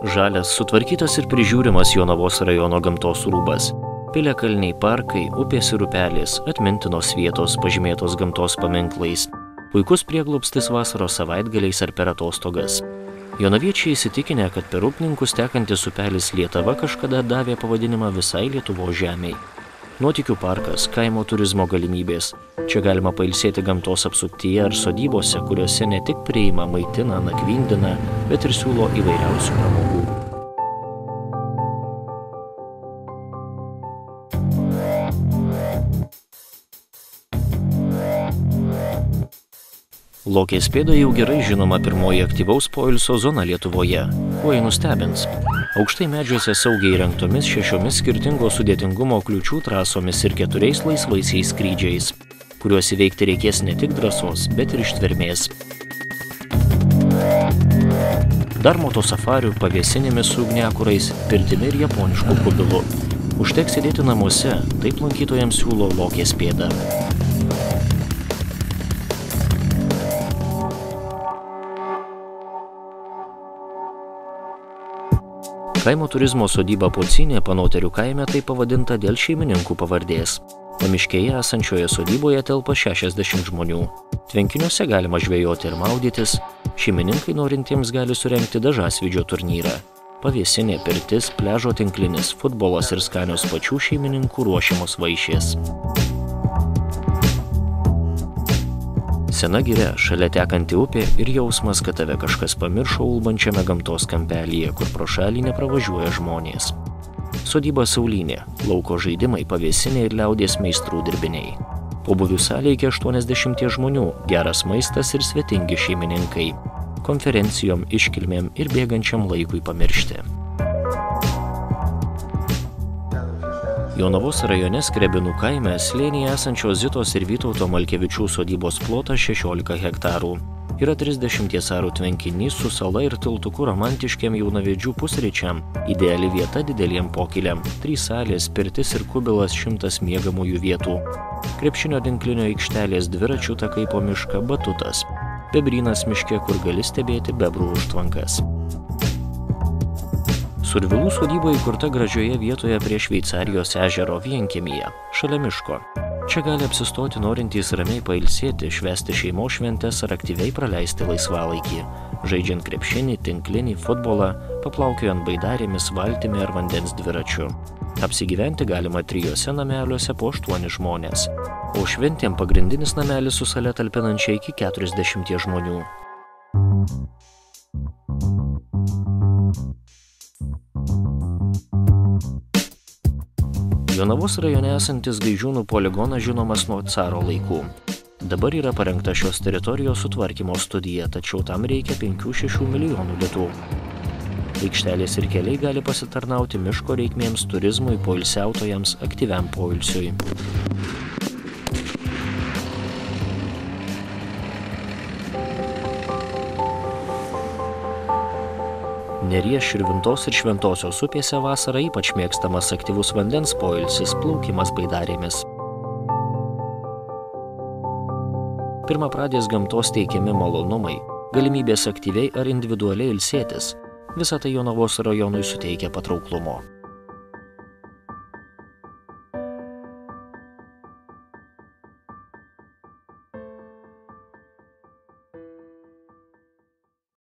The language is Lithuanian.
Žalias, sutvarkytas ir prižiūrimas Jonavos rajono gamtos rūbas. Piliakalniai parkai, upės ir upelės, atmintinos vietos pažymėtos gamtos paminklais. Puikus prieglobstis vasaros savaitgaliais ar per atostogas. Jonaviečiai įsitikinę, kad per upninkus tekantis upelis Lietava kažkada davė pavadinimą visai Lietuvos žemei. Nuotykių parkas, kaimo turizmo galimybės. Čia galima pailsėti gamtos apsuptyje ar sodybose, kuriuose ne tik priima, maitina, nakvindina, bet ir siūlo įvairiausių pramogų. Lokės pėda jau gerai žinoma pirmoji aktyvaus poilsio zona Lietuvoje. Kuo jį nustebins? Aukštai medžiuose saugiai įrengtomis 6 skirtingo sudėtingumo kliūčių trasomis ir 4 laisvaisiais skrydžiais, kuriuos įveikti reikės ne tik drąsos, bet ir ištvermės. Dar motosafarių, pavėsinėmis su ugniakurais, pirtimi ir japonišku kubilu. Užteks sėdėti namuose, taip lankytojams siūlo Lokės pėda. Kaimo turizmo sodyba Pocinė Panoterių kaime tai pavadinta dėl šeimininkų pavardės. Pamiškėje esančioje sodyboje telpa 60 žmonių. Tvenkiniuose galima žvejoti ir maudytis. Šeimininkai norintiems gali surengti dažasvydžio turnyrą. Pavėsinė, pirtis, pliažo tinklinis, futbolas ir skanios pačių šeimininkų ruošiamos vaišės. Sena giria, šalia tekanti upė ir jausmas, kad tave kažkas pamiršo ulbančiame gamtos kampelyje, kur pro šalį nepravažiuoja žmonės. Sodyba Saulynė, lauko žaidimai, pavėsinė ir liaudies meistrų dirbiniai. Pobūvių salė iki 80 žmonių, geras maistas ir svetingi šeimininkai. Konferencijom, iškilmėm ir bėgančiam laikui pamiršti. Jonavos rajone Skrebinų kaime slėnyje esančios Zitos ir Vytauto Malkevičių sodybos plotas 16 hektarų. Yra 30 arų tvenkinys su sala ir tiltuku romantiškiam jaunavedžių pusryčiam. Ideali vieta dideliem pokyliam. 3 salės, pirtis ir kubilas 100 miegamųjų vietų. Krepšinio tinklinio aikštelės, dviračių takai po mišką, batutas. Bebrynas miške, kur gali stebėti bebrų užtvankas. Survilų sodyba įkurta gražioje vietoje prie Šveicarijos ežero vienkiemyje, šalia miško. Čia gali apsistoti norintys ramiai pailsėti, švęsti šeimos šventes ar aktyviai praleisti laisvalaikį, žaidžiant krepšinį, tinklinį, futbolą, paplaukiojant baidarėmis, valtimi ar vandens dviračiu. Apsigyventi galima 3 nameliuose po 8 žmonės, o šventėm pagrindinis namelis su sale talpinančia iki 40 žmonių. Jonavos rajone esantis Gaižiūnų poligonas žinomas nuo caro laikų. Dabar yra parengta šios teritorijos sutvarkymo studija, tačiau tam reikia 5–6 milijonų litų. Aikštelės ir keliai gali pasitarnauti miško reikmėms, turizmui, poilsiautojams, aktyviam poilsiui. Neries, Širvintos ir Šventosios upėse vasarą ypač mėgstamas aktyvus vandens poilsis, plaukimas baidarėmis. Pirmapradės gamtos teikiami malonumai, galimybės aktyviai ar individualiai ilsėtis, visa tai Jonavos rajonui suteikia patrauklumo.